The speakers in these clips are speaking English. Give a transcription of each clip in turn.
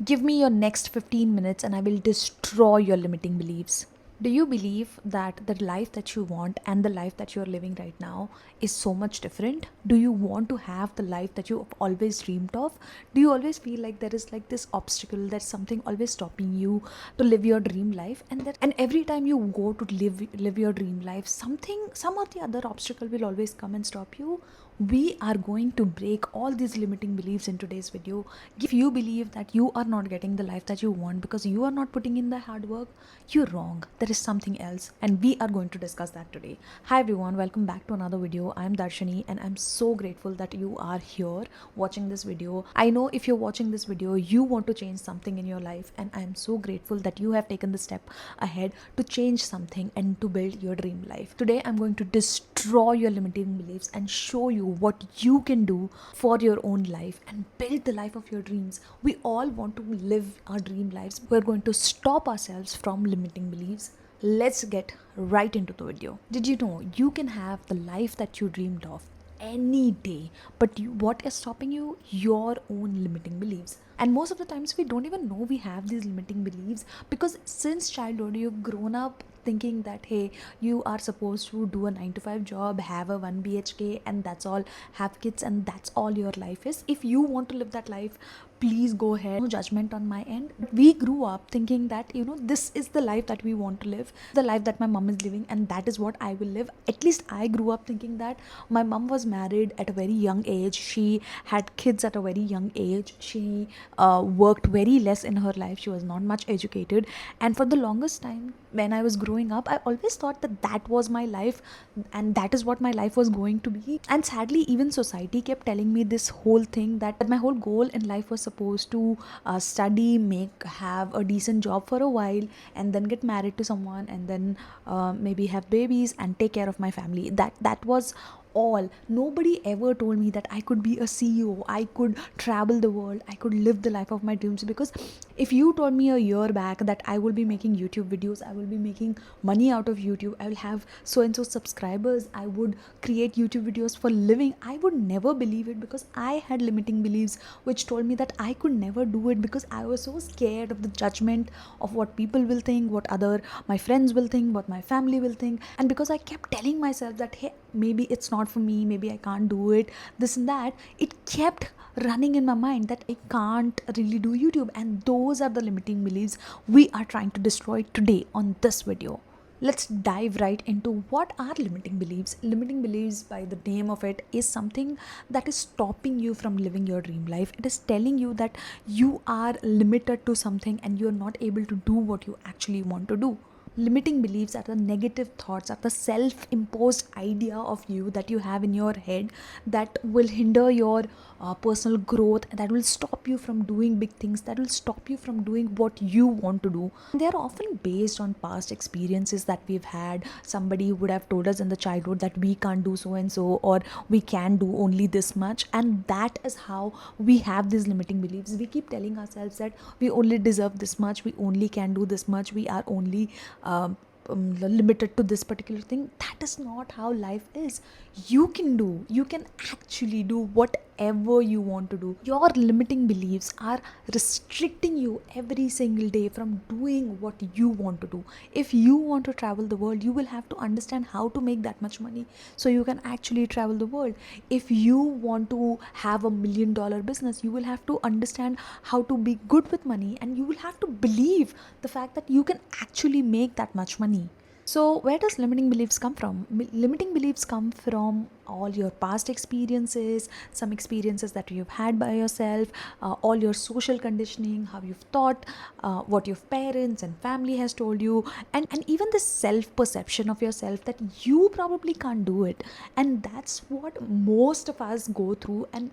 Give me your next 15 minutes and I will destroy your limiting beliefs. Do you believe that the life that you want and the life that you're living right now is so much different? Do you want to have the life that you've always dreamed of? Do you always feel like there is like this obstacle, there's something always stopping you to live your dream life, and every time you go to live your dream life, some or the other obstacle will always come and stop you? We are going to break all these limiting beliefs in today's video. If you believe that you are not getting the life that you want because you are not putting in the hard work, you're wrong. There is something else, and we are going to discuss that today. Hi everyone, welcome back to another video. I'm Darshani, and I'm so grateful that you are here watching this video. I know if you're watching this video, you want to change something in your life, and I'm so grateful that you have taken the step ahead to change something and to build your dream life. Today, I'm going to destroy your limiting beliefs and show you what you can do for your own life and build the life of your dreams. We all want to live our dream lives. We're going to stop ourselves from limiting beliefs. Let's get right into the video. Did you know you can have the life that you dreamed of any day, but what is stopping you? Your own limiting beliefs. And most of the times we don't even know we have these limiting beliefs because since childhood you've grown up thinking that hey, you are supposed to do a 9 to 5 job, have a 1 bhk, and that's all, have kids, and that's all your life is. If you want to live that life, please go ahead. No judgment on my end. We grew up thinking that this is the life that we want to live, the life that my mom is living, and that is what I will live. At least I grew up thinking that. My mom was married at a very young age, she had kids at a very young age, she worked very less in her life, she was not much educated, and for the longest time when I was growing up, I always thought that that was my life and that is what my life was going to be. And sadly, even society kept telling me this whole thing that my whole goal in life was supposed to study, have a decent job for a while, and then get married to someone, and then maybe have babies and take care of my family. That was all. Nobody ever told me that I could be a CEO, I could travel the world, I could live the life of my dreams. Because if you told me a year back that I will be making YouTube videos, I will be making money out of YouTube, I will have so and so subscribers, I would create YouTube videos for living, I would never believe it, because I had limiting beliefs which told me that I could never do it, because I was so scared of the judgment of what people will think, what other my friends will think, what my family will think. And because I kept telling myself that hey, maybe it's not for me, maybe I can't do it, this and that, it kept running in my mind that I can't really do YouTube. And those are the limiting beliefs we are trying to destroy today on this video. Let's dive right into what are limiting beliefs. Limiting beliefs, by the name of it, is something that is stopping you from living your dream life. It is telling you that you are limited to something and you're not able to do what you actually want to do. Limiting beliefs are the negative thoughts, are the self-imposed idea of you that you have in your head that will hinder your personal growth, that will stop you from doing big things, that will stop you from doing what you want to do. They are often based on past experiences that we've had. Somebody would have told us in the childhood that we can't do so and so, or we can do only this much, and that is how we have these limiting beliefs. We keep telling ourselves that we only deserve this much, we only can do this much, we are only limited to this particular thing. That is not how life is. You can actually do whatever you want to do. Your limiting beliefs are restricting you every single day from doing what you want to do. If you want to travel the world, you will have to understand how to make that much money so you can actually travel the world. If you want to have $1 million business, you will have to understand how to be good with money, and you will have to believe the fact that you can actually make that much money. So, where does limiting beliefs come from? Limiting beliefs come from all your past experiences, some experiences that you've had by yourself, all your social conditioning, how you've thought, what your parents and family has told you, and even the self-perception of yourself that you probably can't do it. And that's what most of us go through, and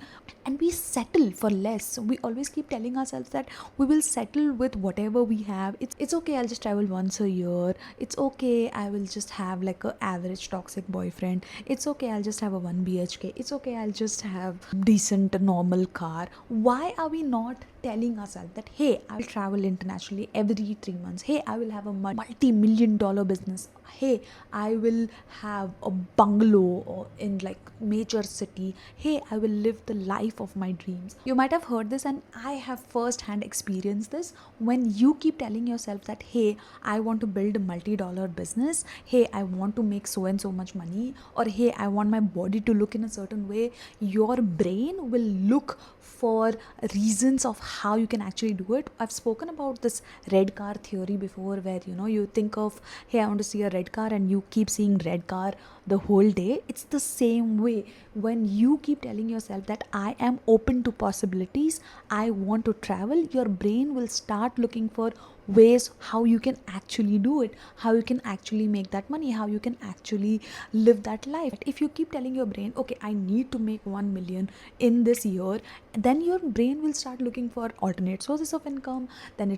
we settle for less. We always keep telling ourselves that we will settle with whatever we have. It's okay, I'll just travel once a year. It's okay, hey, I will just have like a average toxic boyfriend. It's okay, I'll just have a 1 BHK. It's okay, I'll just have decent normal car. Why are we not telling ourselves that hey, I will travel internationally every 3 months. Hey, I will have a multi-million dollar business. Hey, I will have a bungalow or in like major city. Hey, I will live the life of my dreams. You might have heard this, and I have first hand experienced this. When you keep telling yourself that hey, I want to build a multi-dollar business, hey, I want to make so and so much money, or hey, I want my body to look in a certain way, your brain will look for reasons of how you can actually do it. I've spoken about this red car theory before, where you think of hey, I want to see a red car, and you keep seeing red car the whole day. It's the same way. When you keep telling yourself that I am open to possibilities, I want to travel, your brain will start looking for ways how you can actually do it, how you can actually make that money, how you can actually live that life. If you keep telling your brain, okay, I need to make 1 million in this year, then your brain will start looking for alternate sources of income. Then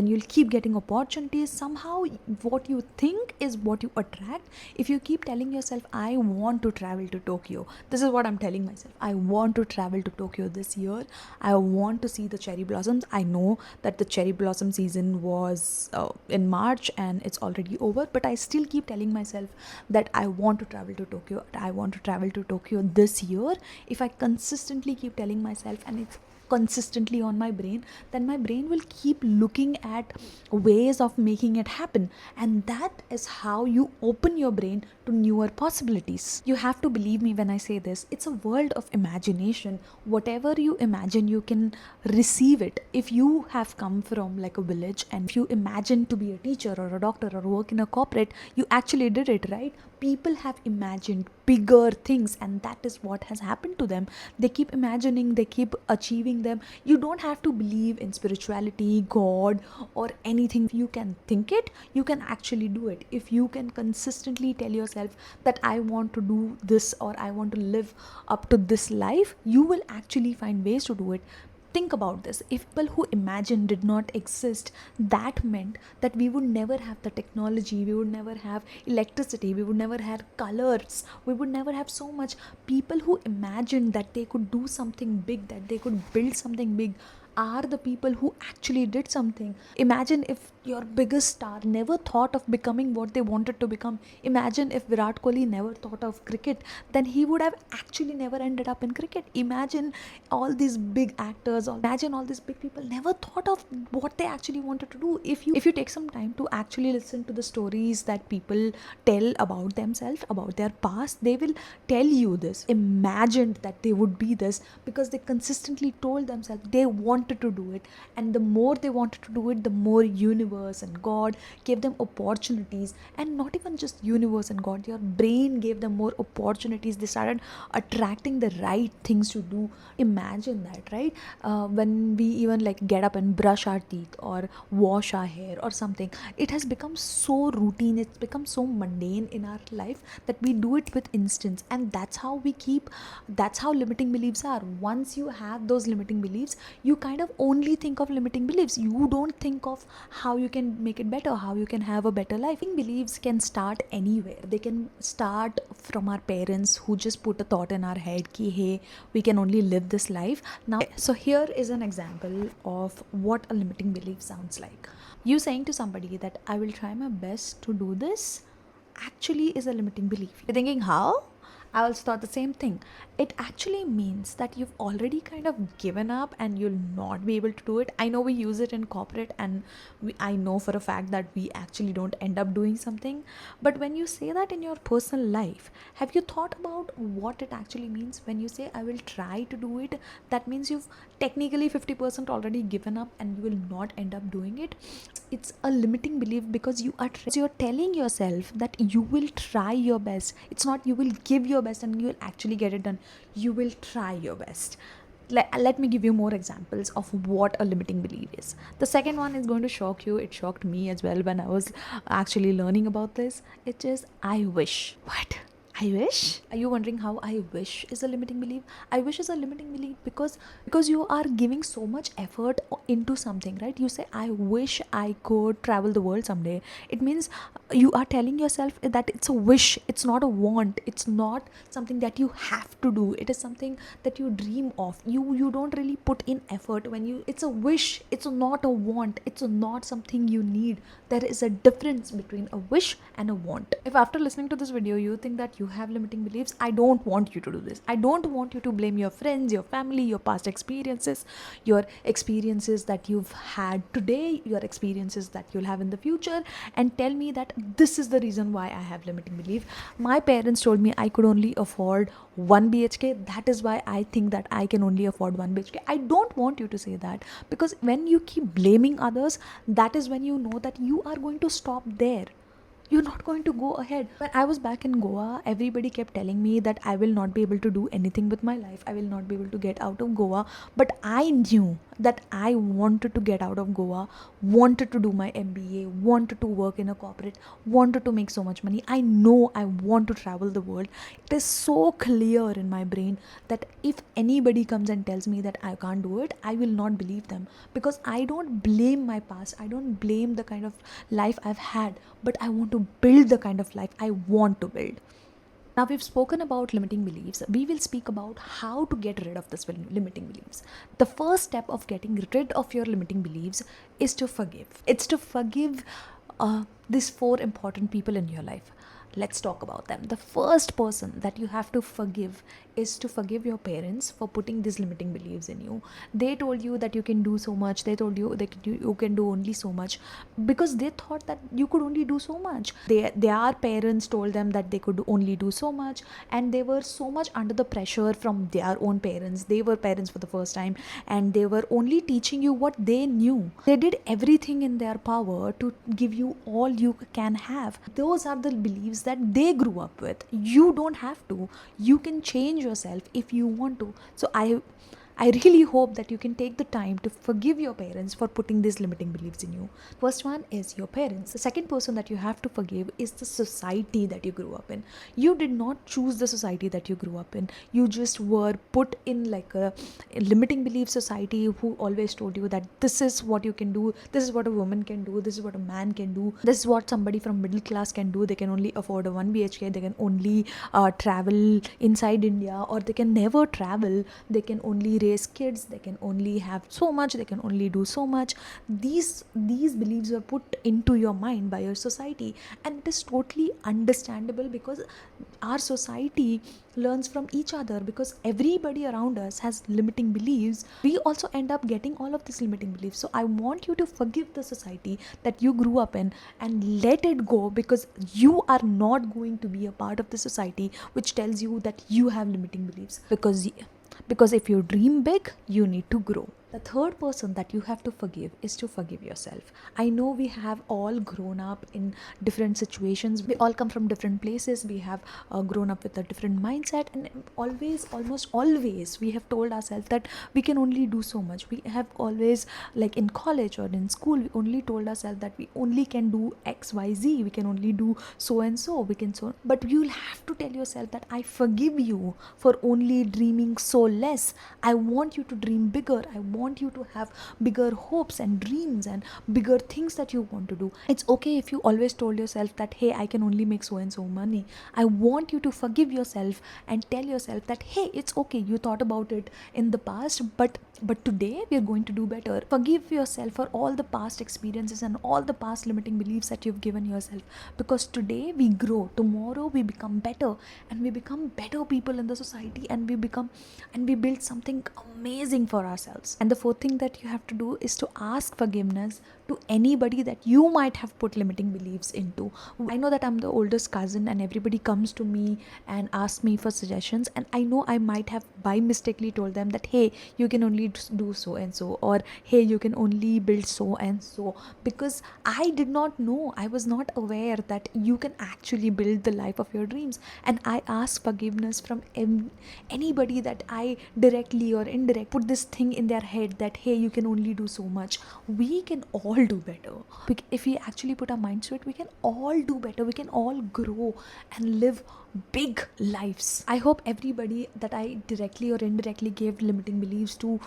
you'll keep getting opportunities. Somehow what you think is what you attract. If you keep telling yourself, I want to travel to Tokyo, this is what I'm telling myself, I want to travel to Tokyo this year, I want to see the cherry blossoms. I know that the cherry blossom season was in March and it's already over, but I still keep telling myself that I want to travel to Tokyo, I want to travel to Tokyo this year. If I consistently keep telling myself and it's consistently on my brain, then my brain will keep looking at ways of making it happen. And that is how you open your brain to newer possibilities. You have to believe me when I say this, it's a world of imagination. Whatever you imagine, you can receive it. If you have come from like a village, and if you imagine to be a teacher or a doctor or work in a corporate, you actually did it, right? People have imagined bigger things, and that is what has happened to them. They keep imagining, they keep achieving them. You don't have to believe in spirituality, God, or anything. If you can think it, you can actually do it. If you can consistently tell yourself that I want to do this, or I want to live up to this life, you will actually find ways to do it. Think about this. If people who imagine did not exist, that meant that we would never have the technology, we would never have electricity, we would never have colors, we would never have so much. People who imagined that they could do something big, that they could build something big, are the people who actually did something. Imagine if your biggest star never thought of becoming what they wanted to become. Imagine if Virat Kohli never thought of cricket, then he would have actually never ended up in cricket. Imagine all these big actors, or imagine all these big people never thought of what they actually wanted to do. If you take some time to actually listen to the stories that people tell about themselves, about their past, they will tell you this. Imagined that they would be this because they consistently told themselves they wanted to do it. And the more they wanted to do it, the more universe and God gave them opportunities. And not even just universe and God, your brain gave them more opportunities. They started attracting the right things to do. Imagine that, right? When we even like get up and brush our teeth or wash our hair or something, it has become so routine, it's become so mundane in our life that we do it with instance. And that's how limiting beliefs are. Once you have those limiting beliefs, you kind of only think of limiting beliefs. You don't think of how you can make it better, how you can have a better life. Limiting beliefs can start anywhere. They can start from our parents who just put a thought in our head ki hey, we can only live this life. Now, so here is an example of what a limiting belief sounds like. You saying to somebody that I will try my best to do this actually is a limiting belief. You're thinking, how? I also thought the same thing. It actually means that you've already kind of given up and you'll not be able to do it. I know we use it in corporate, and I know for a fact that we actually don't end up doing something. But when you say that in your personal life, have you thought about what it actually means? When you say I will try to do it, that means you've technically 50% already given up and you will not end up doing it. It's a limiting belief because you're telling yourself that you will try your best. It's not you will give your best and you will actually get it done. You will try your best. Let me give you more examples of what a limiting belief is. The second one is going to shock you. It shocked me as well when I was actually learning about this. It is I wish. What? I wish. Are you wondering how I wish is a limiting belief? I wish is a limiting belief because you are giving so much effort into something, right? You say I wish I could travel the world someday. It means you are telling yourself that it's a wish. It's not a want. It's not something that you have to do. It is something that you dream of. You don't really put in effort when you. It's a wish. It's not a want. It's not something you need. There is a difference between a wish and a want. If after listening to this video you think that you have limiting beliefs, I don't want you to do this. I don't want you to blame your friends, your family, your past experiences, your experiences that you've had today, your experiences that you'll have in the future, and tell me that this is the reason why I have limiting belief. My parents told me I could only afford 1 BHK. That is why I think that I can only afford 1 BHK. I don't want you to say that, because when you keep blaming others, that is when you know that you are going to stop there. You're not going to go ahead. When I was back in Goa, everybody kept telling me that I will not be able to do anything with my life. I will not be able to get out of Goa. But I knew that I wanted to get out of Goa, wanted to do my MBA, wanted to work in a corporate, wanted to make so much money. I know I want to travel the world. It is so clear in my brain that if anybody comes and tells me that I can't do it, I will not believe them, because I don't blame my past. I don't blame the kind of life I've had, but I want to build the kind of life I want to build. Now, we've spoken about limiting beliefs. We will speak about how to get rid of this limiting beliefs. The first step of getting rid of your limiting beliefs is to forgive. It's to forgive these four important people in your life. Let's talk about them. The first person that you have to forgive is to forgive your parents for putting these limiting beliefs in you. They told you that you can do so much. They told you that you can do only so much, because they thought that you could only do so much. Their parents told them that they could only do so much, and they were so much under the pressure from their own parents. They were parents for the first time, and they were only teaching you what they knew. They did everything in their power to give you all you can have. Those are the beliefs that they grew up with. You don't have to. You can change yourself if you want to. So I really hope that you can take the time to forgive your parents for putting these limiting beliefs in you. First one is your parents. The second person that you have to forgive is the society that you grew up in. You did not choose the society that you grew up in. You just were put in like a limiting belief society who always told you that this is what you can do, this is what a woman can do, this is what a man can do, this is what somebody from middle class can do. They can only afford a 1 BHK, they can only travel inside India, or they can never travel, they can only raise kids, they can only have so much, they can only do so much. These beliefs were put into your mind by your society, and it is totally understandable, because our society learns from each other. Because everybody around us has limiting beliefs, we also end up getting all of these limiting beliefs. So I want you to forgive the society that you grew up in and let it go, because you are not going to be a part of the society which tells you that you have limiting beliefs. Because if you dream big, you need to grow. The third person that you have to forgive is to forgive yourself. I know we have all grown up in different situations. We all come from different places. We have grown up with a different mindset, and almost always, we have told ourselves that we can only do so much. We have always, like in college or in school, we only told ourselves that we only can do X, Y, Z. We can only do so and so. But you'll have to tell yourself that I forgive you for only dreaming so less. I want you to dream bigger. I want you to have bigger hopes and dreams and bigger things that you want to do. It's okay if you always told yourself that, hey, I can only make so and so money. I want you to forgive yourself and tell yourself that, hey, it's okay, you thought about it in the past, but today we are going to do better. Forgive yourself for all the past experiences and all the past limiting beliefs that you've given yourself, because today we grow, tomorrow we become better, and we become better people in the society, and we build something amazing for ourselves. And the fourth thing that you have to do is to ask forgiveness to anybody that you might have put limiting beliefs into. I know that I'm the oldest cousin, and everybody comes to me and asks me for suggestions, and I know I might have by mistakenly told them that, hey, you can only do so and so, or hey, you can only build so and so, because I did not know, I was not aware that you can actually build the life of your dreams. And I ask forgiveness from anybody that I directly or indirectly put this thing in their head that, hey, you can only do so much. We can all do better. If we actually put our minds to it, we can all do better. We can all grow and live big lives. I hope everybody that I directly or indirectly gave limiting beliefs to,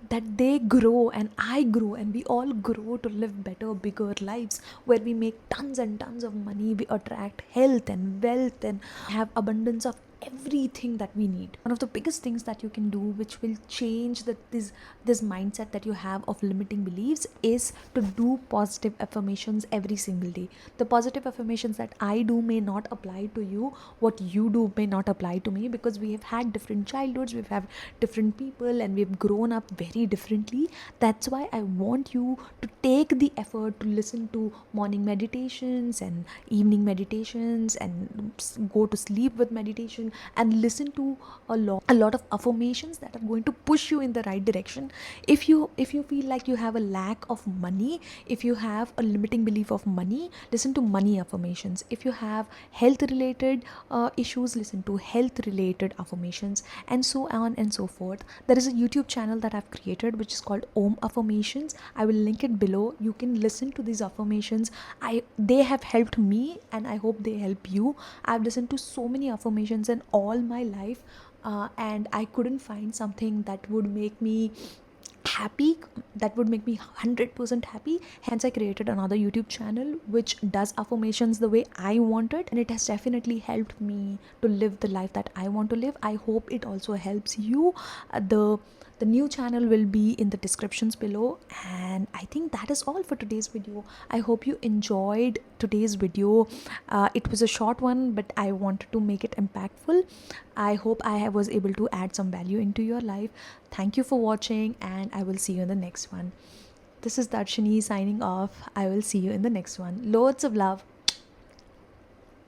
that they grow and I grow and we all grow to live better, bigger lives where we make tons and tons of money, we attract health and wealth and have abundance of everything that we need. One of the biggest things that you can do which will change this mindset that you have of limiting beliefs is to do positive affirmations every single day. The positive affirmations that I do may not apply to you, what you do may not apply to me, because we have had different childhoods, we've had different people, and we've grown up very differently. That's why I want you to take the effort to listen to morning meditations and evening meditations and go to sleep with meditation and listen to a lot of affirmations that are going to push you in the right direction. If you feel like you have a lack of money, if you have a limiting belief of money, listen to money affirmations. If you have health related issues, listen to health related affirmations, and so on and so forth. There is a YouTube channel that I've created which is called Om Affirmations. I will link it below. You can listen to these affirmations. They have helped me and I hope they help you. I've listened to so many affirmations in all my life, and I couldn't find something that would make me happy, that would make me 100% happy. Hence I created another YouTube channel which does affirmations the way I wanted, and it has definitely helped me to live the life that I want to live. I hope it also helps you. The new channel will be in the descriptions below, and I think that is all for today's video. I hope you enjoyed today's video. It was a short one, but I wanted to make it impactful. I hope I was able to add some value into your life. Thank you for watching, and I will see you in the next one. This is Darshini signing off. I will see you in the next one. Loads of love.